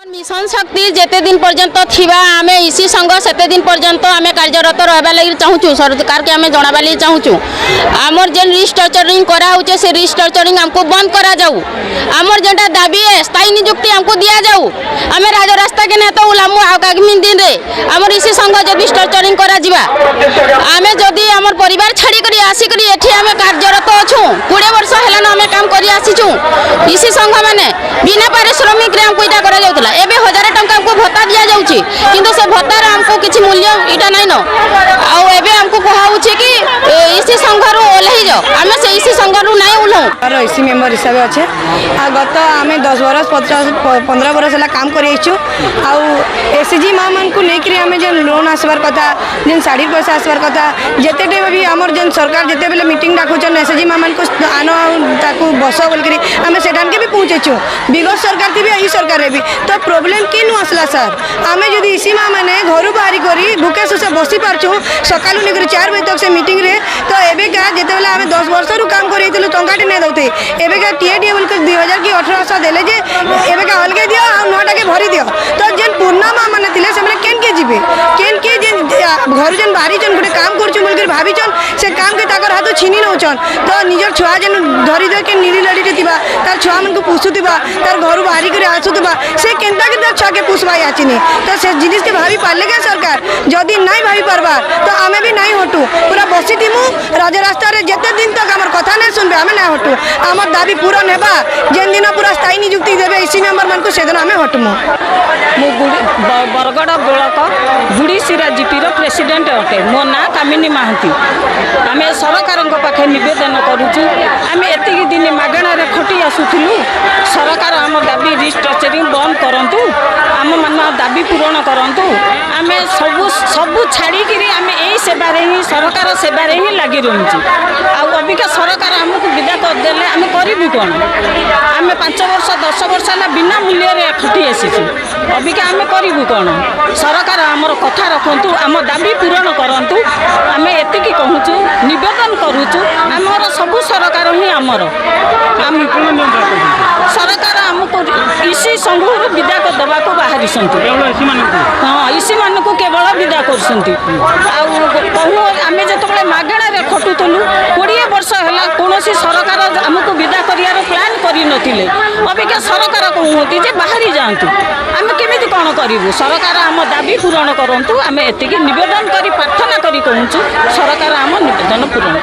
mission शक्ति जेते दिन पर्यंत थिबा आमे इसी संघ सेते दिन पर्यंत आमे कार्यरत रहबा लागि चाहूछु सरकार के आमे जणाबा लागि चाहूछु हमर जेन रिस्ट्रक्चरिंग करा होचे से रिस्ट्रक्चरिंग हमको बंद करा जाऊ हमर जेटा दाबी है स्थायी नियुक्ति हमको दिया जाऊ आमे राज रास्ता के नेता उलामु आगामी दिन रे हमर इसी संघ जे रिस्ट्रक्चरिंग करा जिबा आमे जदी हमर परिवार छाड़ी करी आसी करी एठी आमे कार्यरत अछु 20 वर्ष हेलन आमे काम करी आसीछु इसी संघ माने बिना पारिश्रमिक रे हमको इटा करा जाउतला एबे 1000 टंका हमको भत्ता दिया जाउची किंतु से भत्तार हमको किछि मूल्य इटा नै न आ एबे हमको कहाउची कि इसी संघरु ओलही जाओ हमें से इसी संघरु नै उलहु और इसी मेंबर हिसाब अच्छे आ गत आम 10 वर्ष 15 वर्ष है काम कर एसएचजी माँ मान को लेकर आम जो लोन आसबार कथा जेन साड़ी पैसा आसबार कथा जिते टाइम भी आमर जेन सरकार जिते बेले मीटिंग डाकुचन एसएचजी माँ मान को आनो बस बोल आम से भी पहुँचेचु विगत सरकार थी यही सरकार भी तो प्रोब्लेम कि नु आसला सर आम जो इसी माँ मैंने घर बाहरी कर भूखे से बसी पार्छू सका 4 बजे तक से मीटिंग रे तो एवेका जिते बेले आम 10 वर्ष काम कर टंकाटे नहीं दौते एवेका टीए बोल 2000 कि 1800 देले जे एवेका अलगे दियो आ 9टा के भरी दियो तो जेन पूर्णा माँ माने थिले से केन के जीवे केन के जेन घर जेन बाहरी जन गोटे काम करछु बोल भाबीचन से काम के ताकर हाथ छीनी नौचन तो निजर छुआ जेन धरी दे के नीली लड़ीटे थिबा तार छुआ मन को पुसुथिबा तार घर बाहरी करे आसुथिबा से केनता के तार छुआ के पुसबाई आचिनी तो से जिनिस के भाबी पारले के सरकार जदी नहीं भाबी पारबा तो आमे भी नहीं हटू पूरा बसी थिमु राज रास्ता रे जेते दिन तक हमर कथा नहीं सुनबे आमे नहीं हटू हमर दाबी पूरण हेबा जेन दिन पूरा स्थायी नियुक्ति देबे इसी मेंबर मान को सेदिन आमे हटमु बरगड़ ब्लॉक गुड़ीसीरा जीपीर प्रेसिडेंट अटे मो ना कामिनी महांती आम सरकार पाखे नवेदन करुचु आम एति दिन मागणा खटी आसुलु सरकार आम दाबी रिस्ट्रक्चरिंग बंद करंतु आम मान दाबी पूरण करंतु आम सबू सबू छाड़ी आम यही सेवार ही सरकार सेवार ही लगी रही अबिका सरकार आमको विदा करदेले आम करूँ कौन आम 5 वर्ष 10 वर्ष है बिना मूल्य खटी आसी अबिका आम करूँ कौन सरकार आमर कथा रखु आम दाबी पूरण करूँ आम एति कहूँ नवेदन करुचु आमर सबू सरकार ही आमर सरकार आमको इसी संघ विदा करदेवा को बाहरी हाँ इसी मान को केवल विदा कर आम जो मागणार खटुलु 20 वर्ष है कौन सरकार आमको विदा कर प्लान कर अबिका सरकार कहते जे बाहरी जातु आम केमी कौन करूँ सरकार आम दाबी पूरण करूँ आम एति नवेदन कर प्रार्थना कर कहूँ सरकार आम नवेदन पूरण